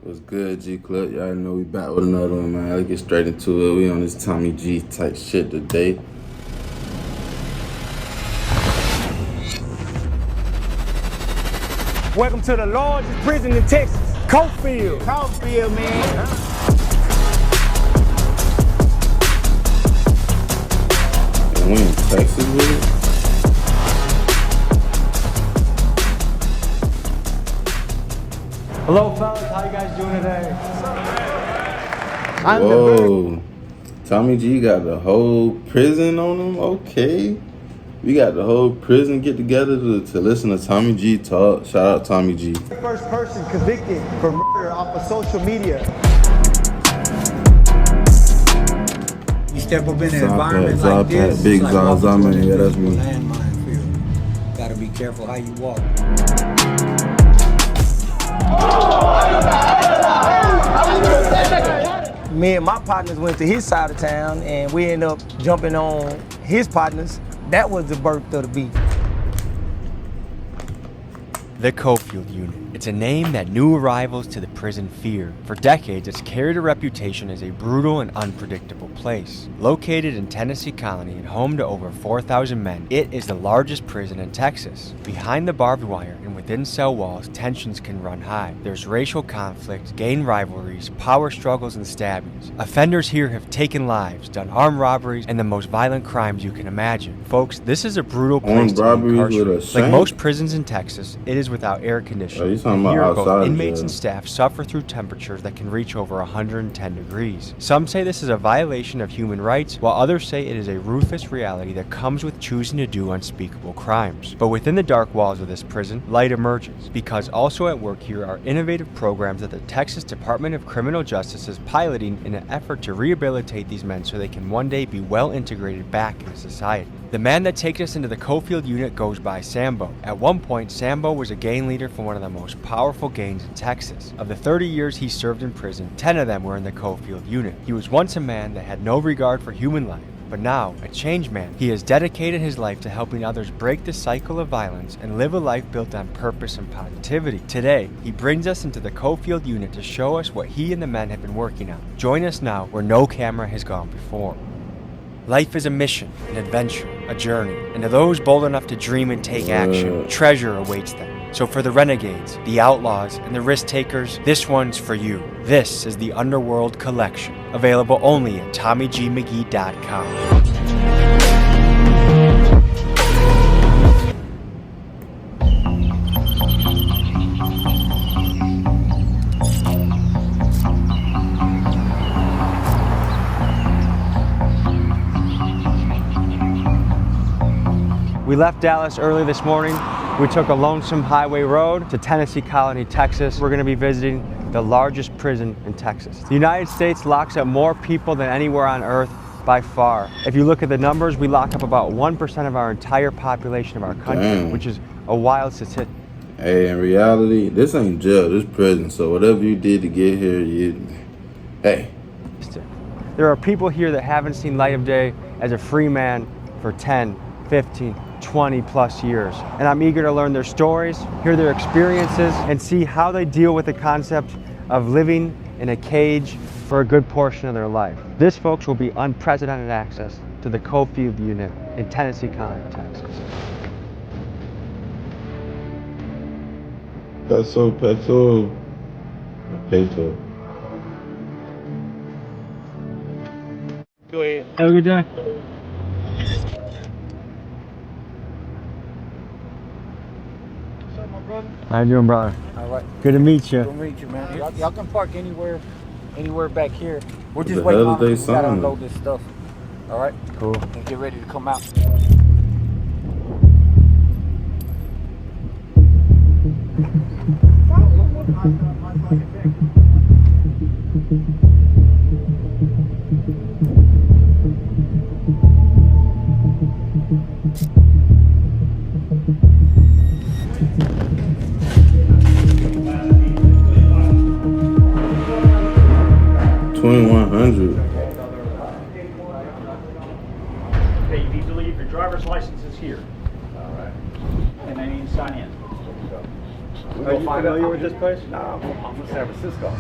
What's good, G Clip? Y'all know we back with another one, man. Let's get straight into it. We on this Tommy G type shit today. Welcome to the largest prison in Texas, Cofield. Cofield, man. And we in Texas with it? Hello, fellas. How you guys doing today? Whoa. Tommy G got the whole prison on him? Okay. We got the whole prison get together to listen to Tommy G talk. Shout out Tommy G. First person convicted for murder off of social media. You step up in an environment like this, Big it's like Zaza, man. Yeah, that's me. Landmine field. Gotta be careful how you walk. Me and my partners went to his side of town and we ended up jumping on his partners. That was the birth of the beef. The Cofield Unit. It's a name that new arrivals to the prison fear. For decades, it's carried a reputation as a brutal and unpredictable place. Located in Tennessee Colony and home to over 4,000 men, it is the largest prison in Texas. Behind the barbed wire and within cell walls, tensions can run high. There's racial conflict, gang rivalries, power struggles, and stabbings. Offenders here have taken lives, done armed robberies, and the most violent crimes you can imagine. Folks, this is a brutal place to be incarcerated. Like most prisons in Texas, it is without air conditioning. Here, both inmates and staff suffer through temperatures that can reach over 110 degrees. Some say this is a violation of human rights, while others say it is a ruthless reality that comes with choosing to do unspeakable crimes. But within the dark walls of this prison, light emerges, because also at work here are innovative programs that the Texas Department of Criminal Justice is piloting in an effort to rehabilitate these men so they can one day be well integrated back into society. The man that takes us into the Cofield Unit goes by Sambo. At one point, Sambo was a gang leader for one of the most powerful gangs in Texas. Of the 30 years he served in prison, 10 of them were in the Cofield Unit. He was once a man that had no regard for human life, but now, a changed man. He has dedicated his life to helping others break the cycle of violence and live a life built on purpose and positivity. Today, he brings us into the Cofield Unit to show us what he and the men have been working on. Join us now where no camera has gone before. Life is a mission, an adventure, a journey, and to those bold enough to dream and take action, treasure awaits them. So for the renegades, the outlaws, and the risk takers, this one's for you. This is the Underworld Collection, available only at TommyGMcGee.com. We left Dallas early this morning. We took a lonesome highway road to Tennessee Colony, Texas. We're going to be visiting the largest prison in Texas. The United States locks up more people than anywhere on earth by far. If you look at the numbers, we lock up about 1% of our entire population of our country, which is a wild statistic. Hey, in reality, this ain't jail, this prison. So whatever you did to get here, hey. There are people here that haven't seen light of day as a free man for 10, 15, 20 plus years. And I'm eager to learn their stories, hear their experiences, and see how they deal with the concept of living in a cage for a good portion of their life. This, folks, will be unprecedented access to the Cofield Unit in Tennessee Colony, Texas. Peso. Go ahead. Have a good day. How you doing, brother? All right. Good to meet you. Good to meet you, man. Y'all can park anywhere back here. We're just The waiting hell on did they we gotta sign? unload this stuff. All right? Cool. And get ready to come out. $2,100. Okay, you need to leave your driver's license is here. All right. And then you sign in. We're gonna familiar with this place? I'm from San Francisco.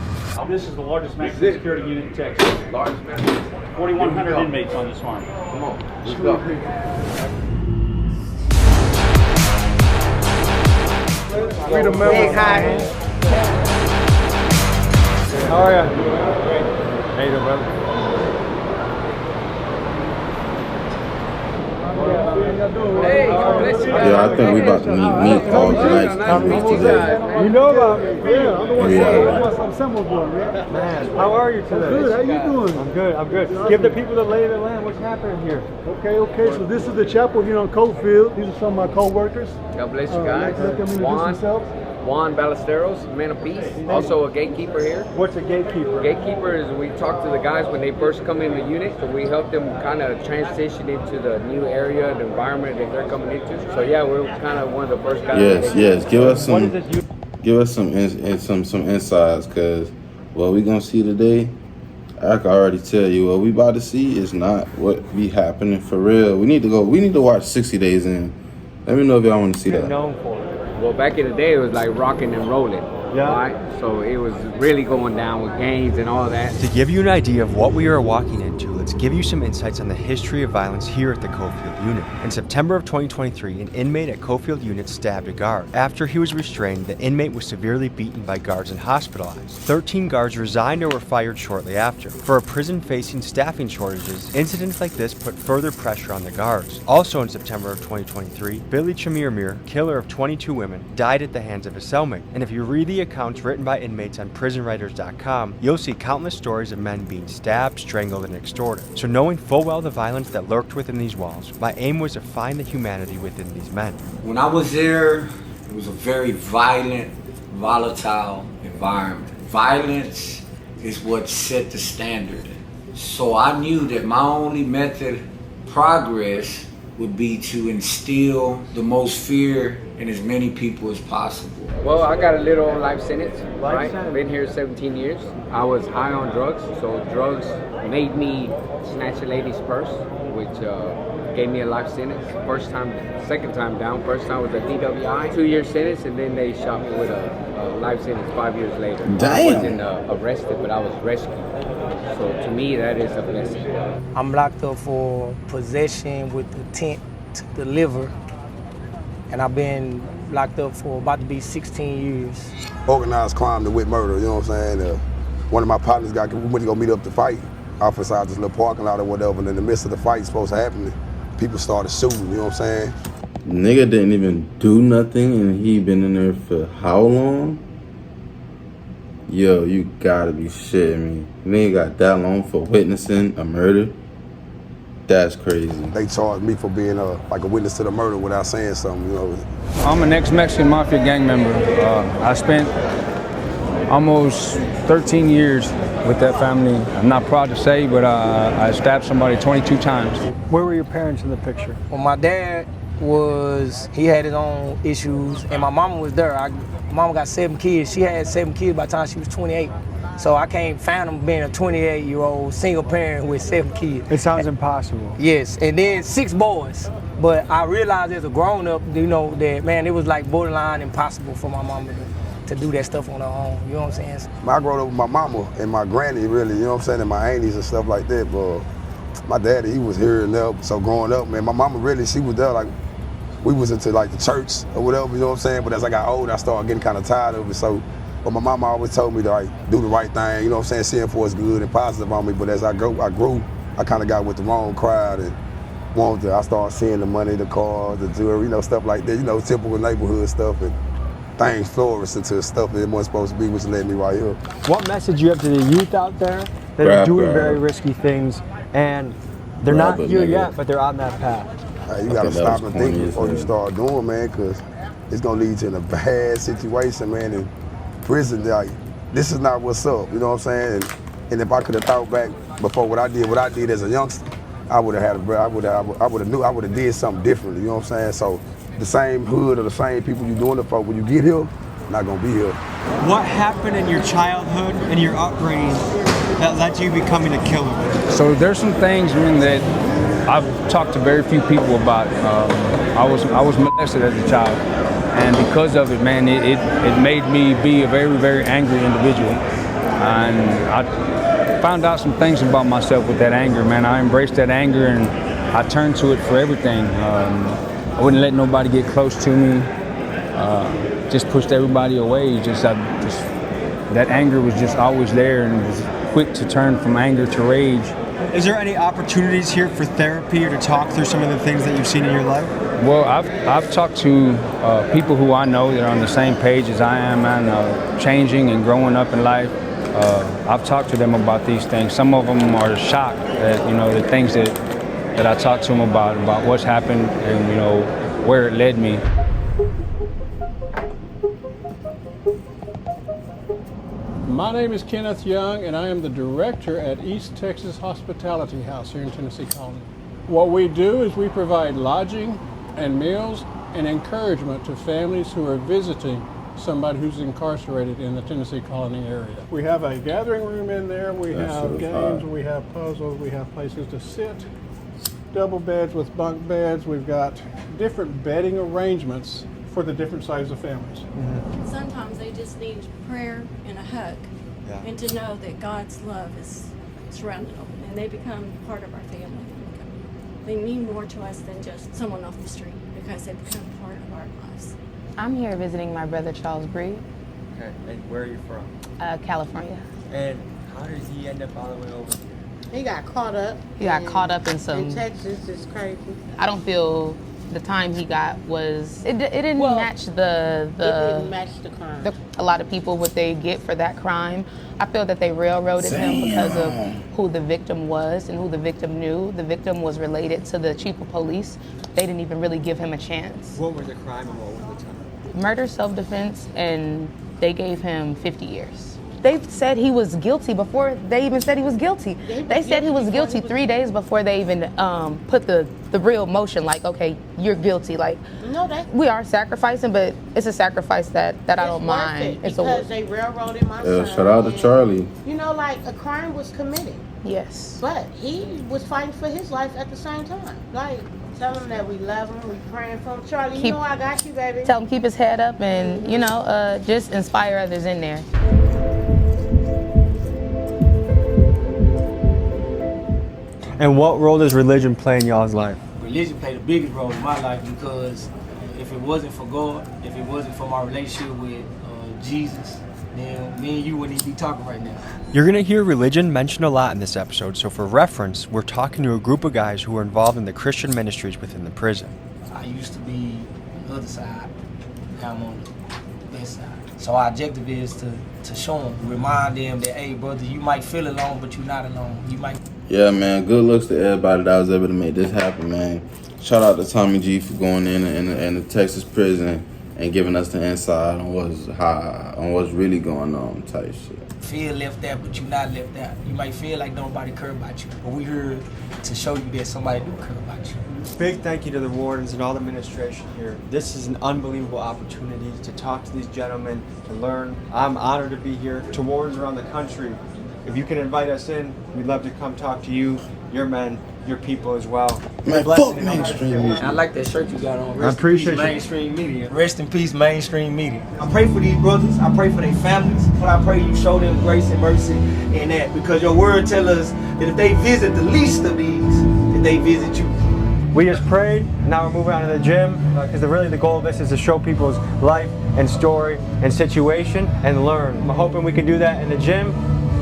This is the largest maximum security unit in Texas. Largest maximum. 4,100 inmates on this farm. Come on, let's go. Freedom members. How are you? Great. How you doing, brother? Hey, God bless you. Yeah, I think we about to meet all the nice inmates today. You know about me? Yeah, I'm the one Yeah. I'm Semmel's boy, man. Man, how are you today? Good, how you doing? I'm good, I'm good. Give the people the lay of the land. What's happening here? Okay, so this is the chapel here on Cofield. These are some of my co-workers. God bless you guys. Let them introduce themselves. Juan Ballesteros, man of peace, also a gatekeeper here. What's a gatekeeper? Gatekeeper is we talk to the guys when they first come in the unit, so we help them kind of transition into the new area, the environment that they're coming into. So yeah, we're kind of one of the first guys. Yes. Give us What some. is this? Give us some insights, cause what we gonna see today, I can already tell you what we about to see is not what be happening for real. We need to watch 60 Days In. Let me know if y'all want to see that. Known for it. Well, back in the day, it was like rocking and rolling. Yeah. Right? So it was really going down with gangs and all that. To give you an idea of what we are walking into, let's give you some insights on the history of violence here at the Cofield Unit. In September of 2023, an inmate at Cofield Unit stabbed a guard. After he was restrained, the inmate was severely beaten by guards and hospitalized. 13 guards resigned or were fired shortly after. For a prison facing staffing shortages, incidents like this put further pressure on the guards. Also in September of 2023, Billy Chamirmir, killer of 22 women, died at the hands of a cellmate. And if you read the accounts written by inmates on prisonwriters.com, you'll see countless stories of men being stabbed, strangled, and extorted. So knowing full well the violence that lurked within these walls, my aim was to find the humanity within these men. When I was there, it was a very violent, volatile environment. Violence is what set the standard. So I knew that my only method of progress would be to instill the most fear in as many people as possible. Well, I got a little life sentence, Life right? sentence. Been here 17 years. I was high on drugs, so drugs made me snatch a lady's purse, which gave me a life sentence. Second time down. First time was a DWI, 2-year sentence, and then they shot me with a life sentence 5 years later. I wasn't arrested, but I was rescued. So to me, that is a blessing. I'm locked up for possession with intent to deliver, and I've been locked up for about to be 16 years. Organized crime to with murder, you know what I'm saying? One of my partners we went to go meet up to fight off inside this little parking lot or whatever, and in the midst of the fight supposed to happen, people started shooting, you know what I'm saying? Nigga didn't even do nothing, and he been in there for how long? Yo, you gotta be shitting me. Nigga got that long for witnessing a murder? That's crazy. They charged me for being like a witness to the murder without saying something, you know. I'm an ex-Mexican Mafia gang member. I spent almost 13 years with that family. I'm not proud to say, but I stabbed somebody 22 times. Where were your parents in the picture? Well, my dad he had his own issues, and my mama was there. My mama got 7 kids. She had 7 kids by the time she was 28. So I can't fathom being a 28-year-old single parent with 7 kids. It sounds impossible. Yes, and then 6 boys. But I realized as a grown-up, you know, that, man, it was like borderline impossible for my mama to do that stuff on her own. You know what I'm saying? I grew up with my mama and my granny, really, you know what I'm saying, and my aunties and stuff like that, but my daddy, he was here and there. So growing up, man, my mama really, she was there, like, we was into like the church or whatever, you know what I'm saying? But as I got older, I started getting kind of tired of it. So, but my mama always told me to like do the right thing, you know what I'm saying? Seeing for it's good and positive on me. But as I grew, I kind of got with the wrong crowd and I started seeing the money, the cars, the jewelry, you know, stuff like that, you know, typical neighborhood stuff, and things flourished into stuff that it wasn't supposed to be, which led me right here. What message you have to the youth out there that are doing very risky things and they're not here yet, but they're on that path? You gotta stop and think before you start doing, man, because it's gonna lead you in a bad situation, man. In prison, like, this is not what's up, you know what I'm saying? And if I could have thought back before what I did as a youngster, I would have did something differently, you know what I'm saying? So the same hood or the same people you doing it for, when you get here, not gonna be here. What happened in your childhood and your upbringing that led to you becoming a killer? So there's some things, man, that I've talked to very few people about. I was molested as a child. and because of it, man, it made me be a very, very angry individual. And I found out some things about myself with that anger, man. I embraced that anger and I turned to it for everything. I wouldn't let nobody get close to me. Just pushed everybody away. That anger was just always there, and was quick to turn from anger to rage. Is there any opportunities here for therapy or to talk through some of the things that you've seen in your life? Well, I've talked to people who I know that are on the same page as I am, man, changing and growing up in life. I've talked to them about these things. Some of them are shocked at, the things that I talked to them about what's happened and, where it led me. My name is Kenneth Young, and I am the director at East Texas Hospitality House here in Tennessee Colony. What we do is we provide lodging and meals and encouragement to families who are visiting somebody who's incarcerated in the Tennessee Colony area. We have a gathering room in there, we have games, we have puzzles, we have places to sit, double beds with bunk beds, we've got different bedding arrangements for the different sizes of families. Mm-hmm. Sometimes they just need prayer and a hug, and to know that God's love is surrounding them, and they become part of our family. They mean more to us than just someone off the street, because they become part of our lives. I'm here visiting my brother Charles Bree. Okay, and where are you from? California. And how did he end up all the way over here? He got caught up. He got caught up in some. In Texas, it's crazy. I don't feel the time he got was it didn't match the it didn't match the crime. A lot of people what they get for that crime. I feel that they railroaded him because of who the victim was and who the victim knew. The victim was related to the chief of police. They didn't even really give him a chance. What was the crime and what was the time? Murder, self-defense, and they gave him 50 years. They said he was guilty before they even said he was guilty. They said he was guilty 3 days before they even put the real motion, like, okay, you're guilty. Like, no, we are sacrificing, but it's a sacrifice that I don't mind. It's because they railroaded my son. Shout out to Charlie. Like a crime was committed. Yes. But he was fighting for his life at the same time. Like, tell him that we love him, we praying for him. Charlie, I got you, baby. Tell him keep his head up and, just inspire others in there. And what role does religion play in y'all's life? Religion played the biggest role in my life because if it wasn't for God, if it wasn't for my relationship with Jesus, then me and you wouldn't even be talking right now. You're going to hear religion mentioned a lot in this episode, so for reference, we're talking to a group of guys who are involved in the Christian ministries within the prison. I used to be on the other side, now I'm on the best side. So our objective is to show them, remind them that, hey, brother, you might feel alone, but you're not alone. You might. Yeah, man, good looks to everybody that was able to make this happen, man. Shout out to Tommy G for going in the Texas prison and giving us the inside on what's really going on type shit. Feel left out, but you're not left out. You might feel like nobody care about you, but we here to show you that somebody do care about you. Big thank you to the wardens and all the administration here. This is an unbelievable opportunity to talk to these gentlemen, to learn. I'm honored to be here. To wardens around the country, if you can invite us in, we'd love to come talk to you, your men, your people as well. Man, fuck mainstream media. I like that shirt you got on. I appreciate you. Mainstream media. Rest in peace, mainstream media. I pray for these brothers. I pray for their families. But I pray you show them grace and mercy in that, because your word tells us that if they visit the least of these, that they visit you. We just prayed, and now we're moving on to the gym, because really the goal of this is to show people's life and story and situation and learn. I'm hoping we can do that in the gym,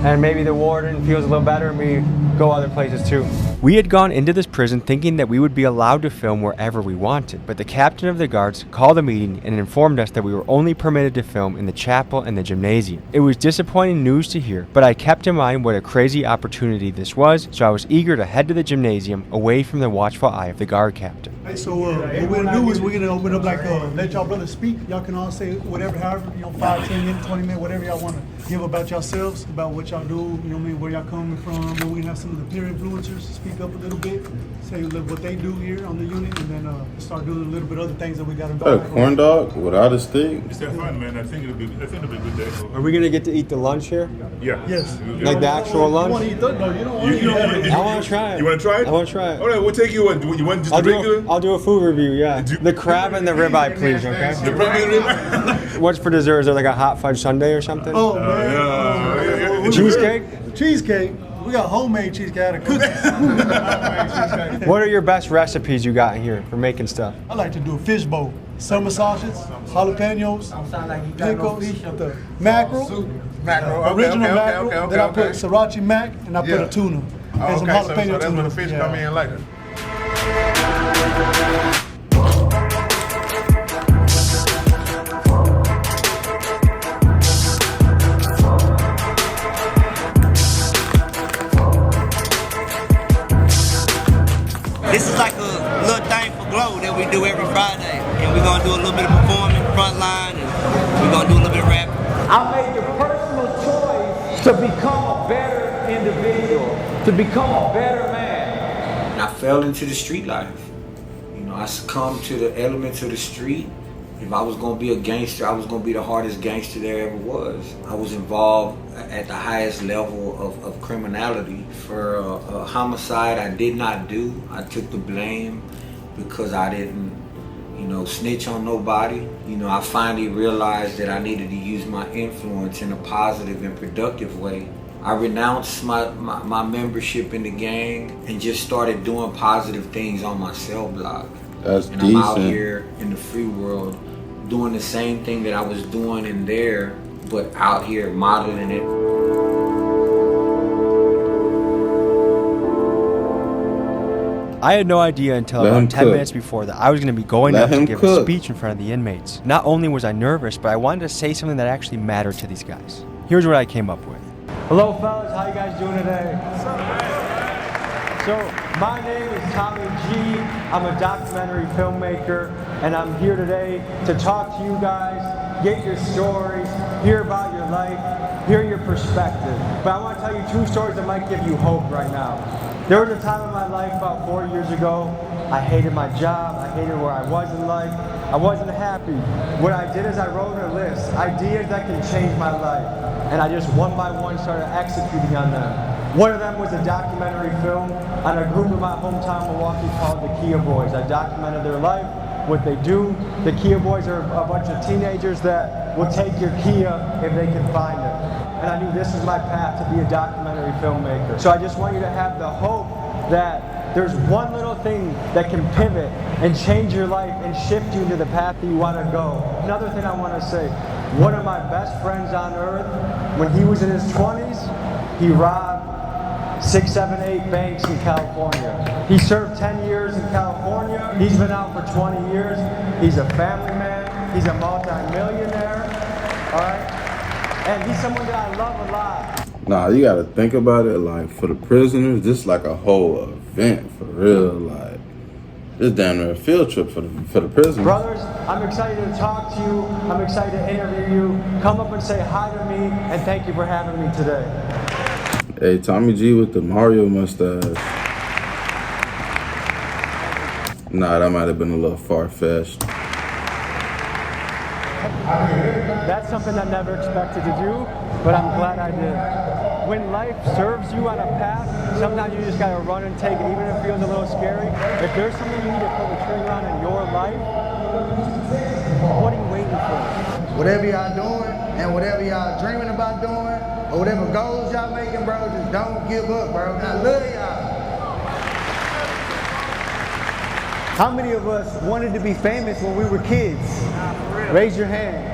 and maybe the warden feels a little better and we go other places too. We had gone into this prison thinking that we would be allowed to film wherever we wanted, but the captain of the guards called a meeting and informed us that we were only permitted to film in the chapel and the gymnasium. It was disappointing news to hear, but I kept in mind what a crazy opportunity this was, so I was eager to head to the gymnasium away from the watchful eye of the guard captain. Right, so what we're gonna do is we're gonna open up let y'all brothers speak. Y'all can all say whatever, however, 5, 10 minutes, 20 minutes, whatever y'all wanna give about yourselves, about what y'all do, where y'all coming from. Then we're gonna have some some of the peer influencers speak up a little bit, say a little what they do here on the unit, and then start doing a little bit of other things that we got involved in. A corn dog without a stick? It's that fun, man. I think it'll be a good day. Are we gonna get to eat the lunch here? Yeah. Yes. Like the actual lunch? You want to eat that? No, you don't want to eat that. I want to try it. You want to try it? I want to try it. All right, we'll take you. You want just I'll the regular? I'll do a food review, yeah. The crab and the ribeye, please, okay? The ribeye? What's for dessert? Is there like a hot fudge sundae or something? Oh, man. Yeah. Cheesecake? Cheesecake. We got homemade cheesecake out of cookies. What are your best recipes you got here for making stuff? I like to do a fish bowl. Summer sausages, jalapenos, pickles, the mackerel, original mackerel. Then I put sriracha mac and I put a tuna. And some jalapeno so that's tuna. when the fish come in later. This is like a little thing for Glow that we do every Friday. And we're gonna do a little bit of performing, front line, and we're gonna do a little bit of rap. I made the personal choice to become a better individual, to become a better man. And I fell into the street life. You know, I succumbed to the elements of the street. If I was gonna be a gangster, I was gonna be the hardest gangster there ever was. I was involved at the highest level of criminality. For a homicide I did not do, I took the blame because I didn't, snitch on nobody. I finally realized that I needed to use my influence in a positive and productive way. I renounced my membership in the gang and just started doing positive things on my cell block. That's and decent. I'm out here in the free world doing the same thing that I was doing in there, but out here modeling it. I had no idea until Let him about 10 cook. minutes before that I was going to be going Let up to him give a cook. speech in front of the inmates. Not only was I nervous, but I wanted to say something that actually mattered to these guys. Here's what I came up with. Hello, fellas. How you guys doing today? So, my name is Tommy G. I'm a documentary filmmaker, and I'm here today to talk to you guys, get your stories, hear about your life, hear your perspective. But I want to tell you 2 stories that might give you hope right now. There was a time in my life about 4 years ago, I hated my job, I hated where I was in life, I wasn't happy. What I did is I wrote a list, ideas that can change my life, and I just one by one started executing on them. One of them was a documentary film on a group in my hometown Milwaukee called the Kia Boys. I documented their life, what they do. The Kia Boys are a bunch of teenagers that will take your Kia if they can find it. And I knew this was my path to be a documentary filmmaker. So I just want you to have the hope that there's one little thing that can pivot and change your life and shift you into the path that you want to go. Another thing I want to say, one of my best friends on earth, when he was in his 20s, he robbed 6, 7, 8 banks in California. He served 10 years in California. He's been out for 20 years. He's a family man. He's a multi-millionaire. All right? And he's someone that I love a lot. Nah, you gotta think about it, like, for the prisoners, this is like a whole event, for real, like, it's damn near a field trip for the prisoners. Brothers, I'm excited to talk to you. I'm excited to interview you. Come up and say hi to me, and thank you for having me today. Hey, Tommy G with the Mario mustache. Nah, that might have been a little far-fetched. That's something I never expected to do, but I'm glad I did. When life serves you on a path, sometimes you just gotta run and take it, even if it feels a little scary. If there's something you need to pull the trigger on in your life, what are you waiting for? Whatever y'all doing and whatever y'all dreaming about doing, or whatever goals y'all making, bro, just don't give up, bro. I love y'all. How many of us wanted to be famous when we were kids? Raise your hand.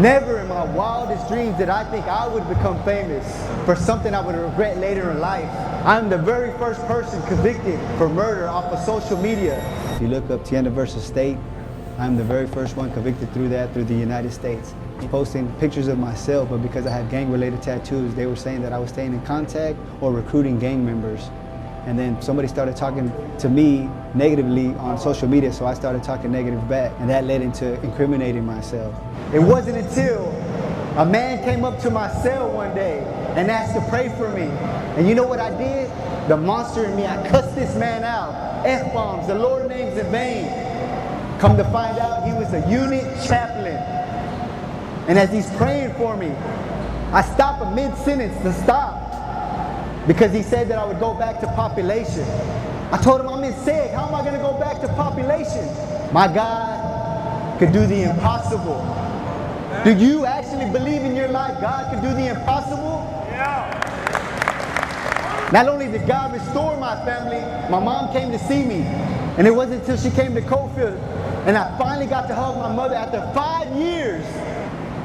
Never in my wildest dreams did I think I would become famous for something I would regret later in life. I'm the very first person convicted for murder off of social media. If you look up Tienda versus State, I'm the very first one convicted through the United States. Posting pictures of myself, but because I had gang-related tattoos, they were saying that I was staying in contact or recruiting gang members. And then somebody started talking to me negatively on social media, so I started talking negative back, and that led into incriminating myself. It wasn't until A man came up to my cell one day and asked to pray for me. And you know what I did? The monster in me, I cussed this man out. F-bombs, the Lord names in vain. Come to find out, he was a unit chaplain. And as he's praying for me, I stop a mid-sentence to stop because he said that I would go back to population. I told him I'm in SEG. How am I going to go back to population? My God could do the impossible. Do you actually believe in your life God could do the impossible? Yeah. Not only did God restore my family, my mom came to see me. And it wasn't until she came to Cofield and I finally got to hug my mother after 5 years.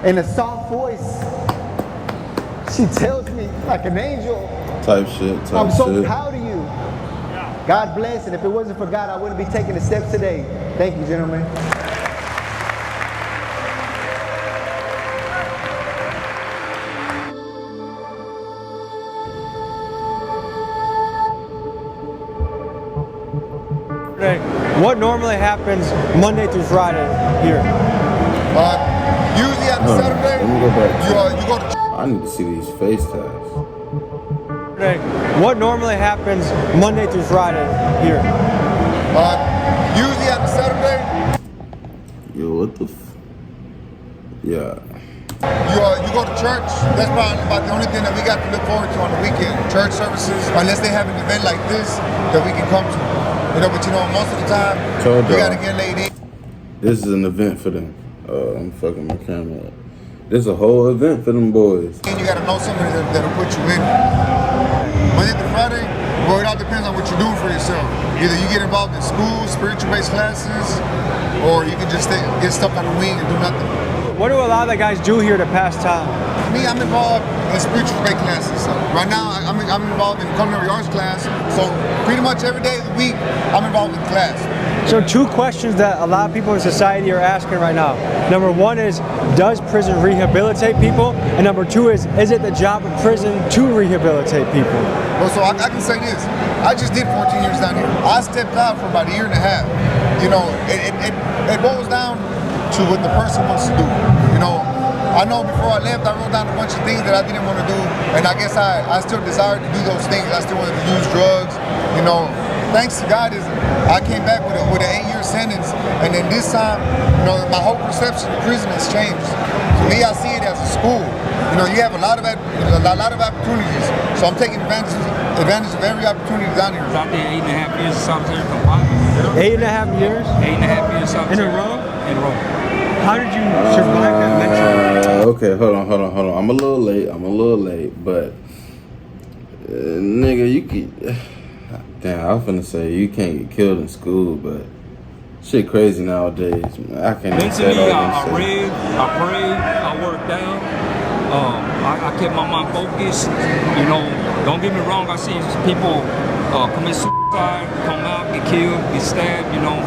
In a soft voice, she tells me like an angel. Type shit. I'm so proud of you. God bless, and if it wasn't for God, I wouldn't be taking the steps today. Thank you, gentlemen. What normally happens Monday through Friday here? Usually on Saturday, Let me go back. you go to I need to see these face tags. What normally happens Monday through Friday here? usually on Saturday, Yo, what the Yeah. you go to church. That's probably about the only thing that we got to look forward to on the weekend. Church services, unless they have an event like this that we can come to. You know, but you know, most of the time, Told we y'all. gotta get laid in. This is an event for them. I'm fucking my camera up. This is a whole event for them boys. And you gotta know somebody that'll put you in. Monday through Friday, well, it all depends on what you're doing for yourself. Either you get involved in school, spiritual-based classes, or you can just get stuck on the wing and do nothing. What do a lot of the guys do here to pass time? Me, I'm involved in spiritual-based classes. So right now, I'm involved in culinary arts class. So pretty much every day of the week, I'm involved in class. So 2 questions that a lot of people in society are asking right now. Number 1 is, does prison rehabilitate people? And number 2 is it the job of prison to rehabilitate people? Well, so I can say this. I just did 14 years down here. I stepped out for about a year and a half. You know, it boils down to what the person wants to do. You know, I know before I left, I wrote down a bunch of things that I didn't want to do, and I guess I still desired to do those things. I still wanted to use drugs. You know, thanks to God, I came back with an 8-year sentence, and then this time, you know, my whole perception of prison has changed. To me, I see it as a school. You know, you have a lot of opportunities, so I'm taking advantage of every opportunity down here. I was out there 8.5 years of solitary confinement. 8.5 years? 8.5 years solitary. In a row? In a row. How did you survive that mentally? Okay, hold on. I'm a little late, but nigga, you could. Damn, I was finna say you can't get killed in school, but shit crazy nowadays. I can't even say Mentally, that. I read, I prayed, I worked out. I kept my mind focused. You know, don't get me wrong. I see people commit suicide, come out, get killed, get stabbed. You know,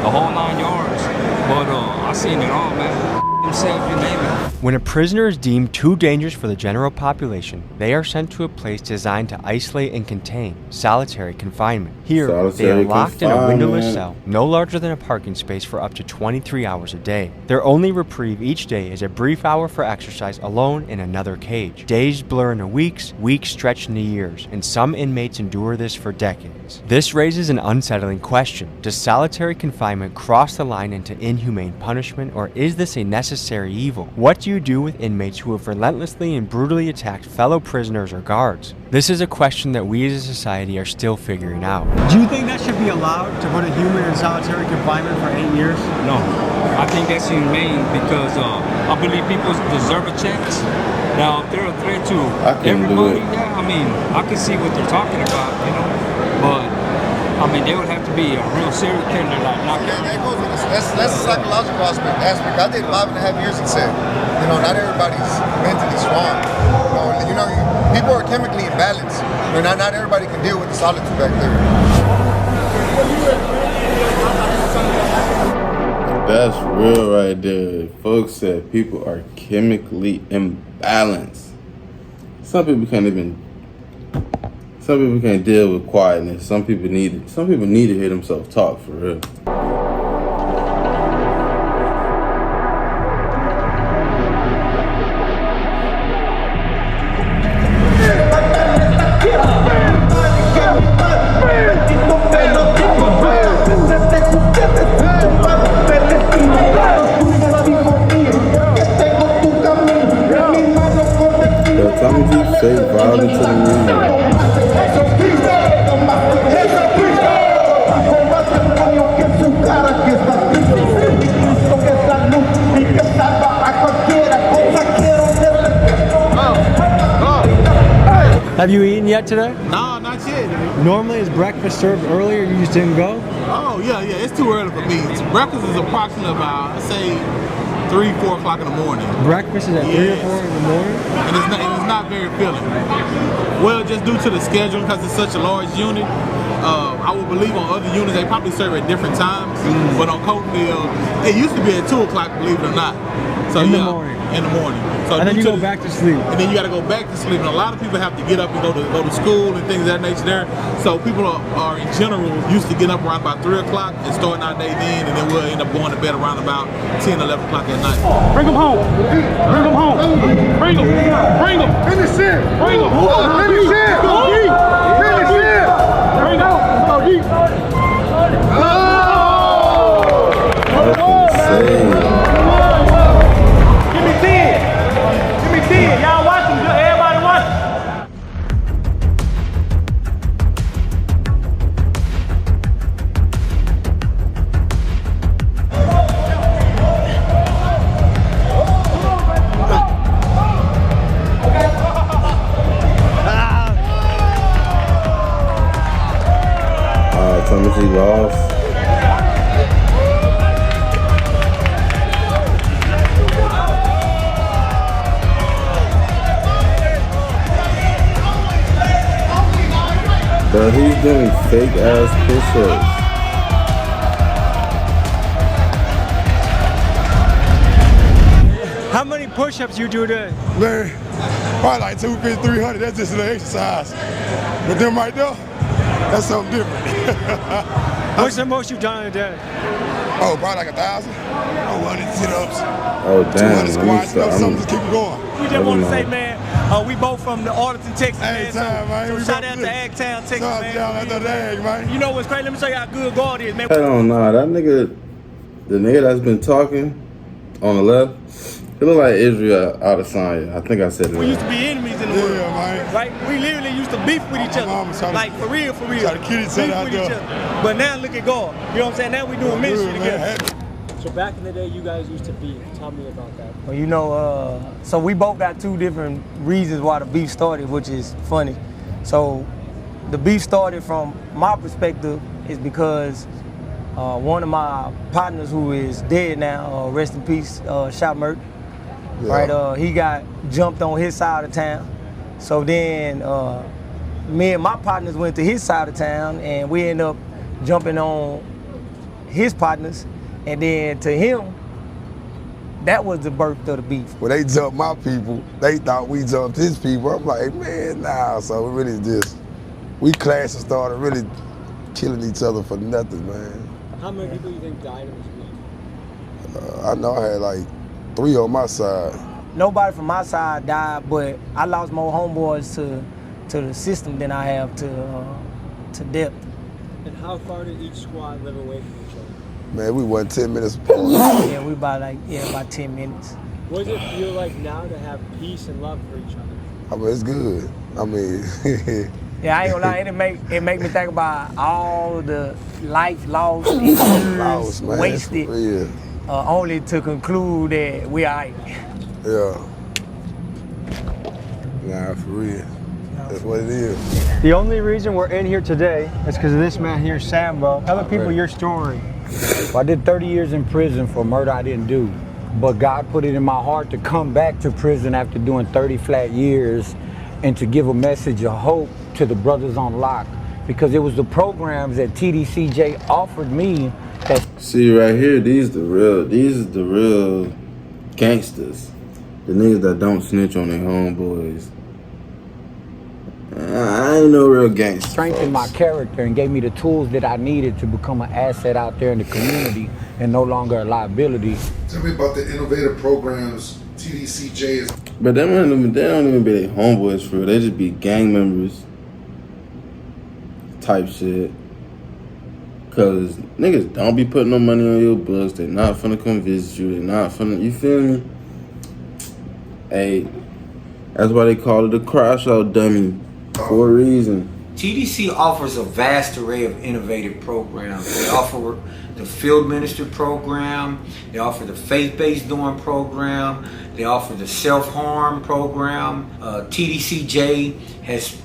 the whole 9 yards. But I seen it all, man. Himself, you name it. When a prisoner is deemed too dangerous for the general population, they are sent to a place designed to isolate and contain solitary confinement. Here, they are locked in a windowless cell, no larger than a parking space for up to 23 hours a day. Their only reprieve each day is a brief hour for exercise alone in another cage. Days blur into weeks, weeks stretch into years, and some inmates endure this for decades. This raises an unsettling question. Does solitary confinement cross the line into inhumane punishment, or is this a necessary evil? What do you do with inmates who have relentlessly and brutally attacked fellow prisoners or guards? This is a question that we as a society are still figuring out. Do you think that should be allowed to put a human in solitary confinement for 8 years? No, I think that's humane because I believe people deserve a chance. Now, if they're a threat to everybody, yeah, I mean, I can see what they're talking about, you know, but I mean, they would have to be a real serial killer, like knock that goes with that's a psychological aspect. I did 5.5 years in SEG. You know, not everybody's mentally strong. You know, people are chemically imbalanced. You know, not everybody can deal with the solitude back there. That's real right there. Folks said people are chemically imbalanced. Some people can't deal with quietness. Some people need to hear themselves talk for real. Yo, Tommy G fake vibing to the music. Have you eaten yet today? No, not yet. Normally, is breakfast served earlier? You just didn't go? Oh, yeah, it's too early for me. Breakfast is approximately about, I'd say, 3, 4 o'clock in the morning. Breakfast is at 3 or 4 in the morning? And it's not very filling. Well, just due to the schedule, because it's such a large unit, I would believe on other units, they probably serve at different times. But on Coatfield, it used to be at 2 o'clock, believe it or not. So in the morning. In the morning. So and then you go back to sleep. And then you got to go back to sleep. And a lot of people have to get up and go to school and things of that nature there. So people are in general used to get up around about 3 o'clock and starting our day then, and then we'll end up going to bed around about 10, 11 o'clock at night. Bring them home. Bring them home. Bring them. Bring them. Finish it. Bring them. Finish it. Finish it. Bring them. Go deep. That's insane. Give me 10. Give me 10. Y'all watching? Everybody watching? Tommy G lost. But he's doing fake ass push-ups. How many push-ups you do today? Man, probably like 250, 300. That's just an exercise. But them right there, that's something different. What's the most you've done in a day? Oh, probably like 1,000. 100 sit-ups. Oh, damn. 200 squats, something, just keep it going. We just want to say, man, we both from the Arlington, Texas, man. Man. So shout out to Agtown, Texas, man. Shout out to the Ag, man. You know what's crazy? Let me show you how good God is, man. I don't know. That nigga, the nigga that's been talking on the left, he look like Israel Adesanya. I think I said it. We used to be enemies in the world. Man. Right? We literally used to beef with each other. Like, for real. Try to kill each other out there. But now look at God. You know what I'm saying? Now we doing ministry together. So back in the day, you guys used to beef. Tell me about that. Well, you know, so we both got two different reasons why the beef started, which is funny. So the beef started from my perspective is because one of my partners who is dead now, rest in peace, Shot Merck, right? He got jumped on his side of town. So then me and my partners went to his side of town and we ended up jumping on his partners. And then to him, that was the birth of the beef. When they jumped my people, they thought we jumped his people. I'm like, man, nah. So we really we clashed and started really killing each other for nothing, man. How many people do you think died in this beef? I know I had like 3 on my side. Nobody from my side died, but I lost more homeboys to the system than I have to depth. And how far did each squad live away from each other? Man, we went 10 minutes apart. Yeah, we about 10 minutes. What does it feel like now to have peace and love for each other? I mean, it's good. I mean, yeah, I ain't gonna lie, it make me think about all the life lost, years wasted, only to conclude that we all right. Yeah. Nah, for real. That's what it is. The only reason we're in here today is because of this man here, Sambo. Tell the people your story. I did 30 years in prison for murder I didn't do. But God put it in my heart to come back to prison after doing 30 flat years and to give a message of hope to the brothers on lock. Because it was the programs that TDCJ offered me that... See right here, these the real gangsters. The niggas that don't snitch on their homeboys. I ain't no real gangster. Strengthened my character and gave me the tools that I needed to become an asset out there in the community and no longer a liability. Tell me about the innovative programs TDCJ is. But they don't even be their homeboys for real. They just be gang members type shit. Cause niggas don't be putting no money on your books. They not finna come visit you. They not finna, you feel me? Hey, That's why they call it a crash out dummy for a reason. TDC offers a vast array of innovative programs. They offer the Field Minister program, they offer the Faith-Based Dorm program, they offer the Self-Harm program. TDCJ has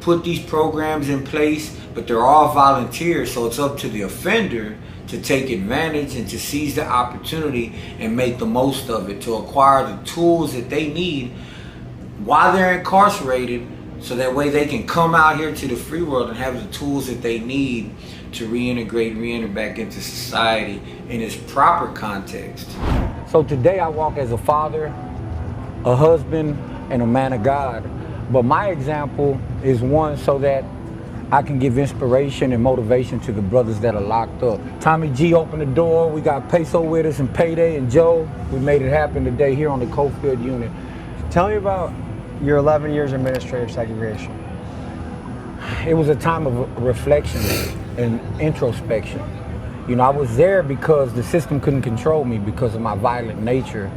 put these programs in place, but they're all volunteers, so it's up to the offender to take advantage and to seize the opportunity and make the most of it, to acquire the tools that they need while they're incarcerated, so that way they can come out here to the free world and have the tools that they need to reenter back into society in its proper context. So today I walk as a father, a husband, and a man of God. But my example is one so that I can give inspiration and motivation to the brothers that are locked up. Tommy G opened the door. We got Peso with us and Payday and Joe. We made it happen today here on the Cofield unit. Tell me about your 11 years of administrative segregation. It was a time of reflection and introspection. You know, I was there because the system couldn't control me because of my violent nature.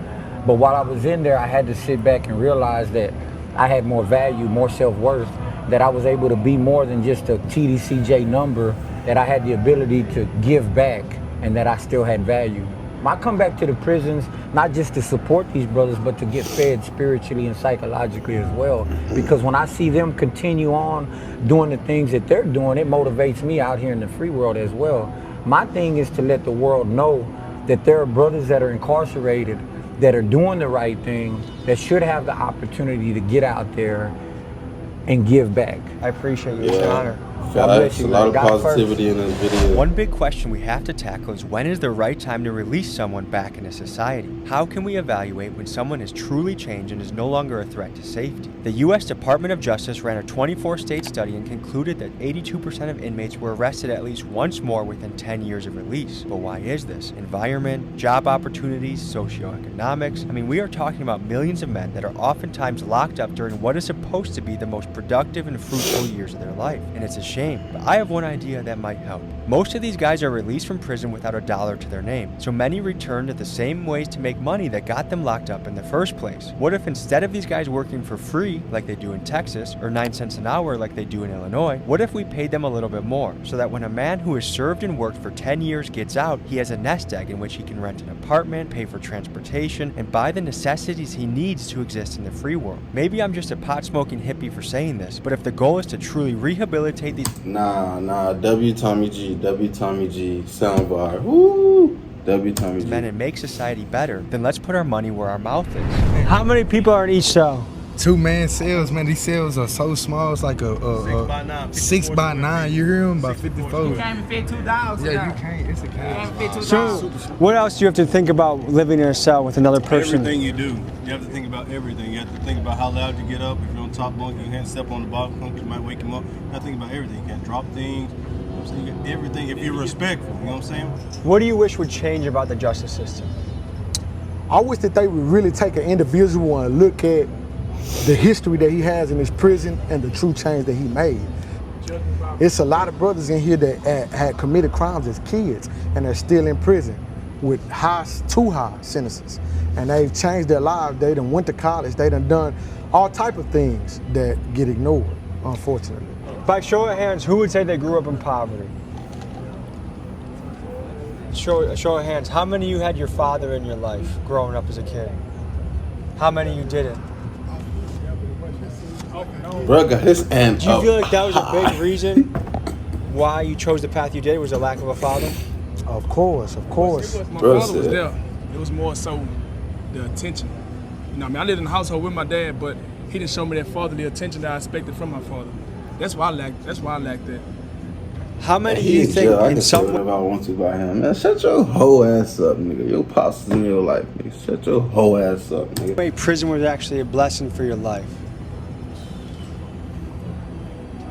But while I was in there, I had to sit back and realize that I had more value, more self-worth, that I was able to be more than just a TDCJ number, that I had the ability to give back, and that I still had value. I come back to the prisons not just to support these brothers, but to get fed spiritually and psychologically as well. Because when I see them continue on doing the things that they're doing, it motivates me out here in the free world as well. My thing is to let the world know that there are brothers that are incarcerated that are doing the right thing, that should have the opportunity to get out there and give back. I appreciate you. It's an honor. God bless you, a lot of God positivity first. in this video. One big question we have to tackle is, when is the right time to release someone back into society? How can we evaluate when someone has truly changed and is no longer a threat to safety? The U.S. Department of Justice ran a 24-state study and concluded that 82% of inmates were arrested at least once more within 10 years of release. But why is this? Environment, job opportunities, socioeconomics. I mean, we are talking about millions of men that are oftentimes locked up during what is supposed to be the most productive and fruitful years of their life. And it's a shame. But I have one idea that might help. Most of these guys are released from prison without a dollar to their name, so many return to the same ways to make money that got them locked up in the first place. What if instead of these guys working for free, like they do in Texas, or 9 cents an hour like they do in Illinois, what if we paid them a little bit more, so that when a man who has served and worked for 10 years gets out, he has a nest egg in which he can rent an apartment, pay for transportation, and buy the necessities he needs to exist in the free world. Maybe I'm just a pot-smoking hippie for saying this, but if the goal is to truly rehabilitate these... Nah, W Tommy G, soundbar. Woo! W Tommy G. men and make society better, then let's put our money where our mouth is. How many people are in each cell? 2-man cells, man. These cells are so small. It's like a 6x9. You hear them? About 54. You can't even fit 2 dogs. Yeah, you can't. It's a cage. So, what else do you have to think about living in a cell with another person? Everything you do. You have to think about everything. You have to think about how loud you get up. If you're on top bunk, you can't step on the bottom bunk. You might wake him up. You have to think about everything. You can't drop things. You know what I'm saying? You got everything if you're respectful. You know what I'm saying? What do you wish would change about the justice system? I wish that they would really take an individual and look at the history that he has in his prison and the true change that he made. It's a lot of brothers in here that had committed crimes as kids and they're still in prison with too high sentences. And they've changed their lives. They done went to college. They done all type of things that get ignored, unfortunately. By show of hands, who would say they grew up in poverty? Show of hands, how many of you had your father in your life growing up as a kid? How many of you didn't? Bro got his hand Do you up. feel like that was a big reason why you chose the path you did, was the lack of a father? Of course. My father was there. It was more so the attention. You know what I mean? I lived in the household with my dad, but he didn't show me that fatherly attention that I expected from my father. That's why I lacked that. How many do He you in think jail. I in can say some whatever I want to by him. Man, shut your whole ass up, nigga. Your pops is in your life, nigga. Shut your whole ass up, nigga. way prison was actually a blessing for your life?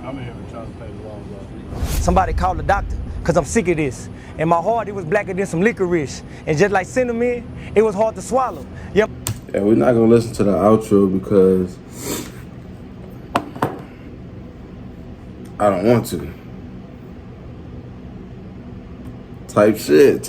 I'm in here trying to play the long ball. Somebody called the doctor, because I'm sick of this. In my heart, it was blacker than some licorice. And just like cinnamon, it was hard to swallow. Yep. Yeah, we're not gonna listen to the outro because I don't want to. Type shit.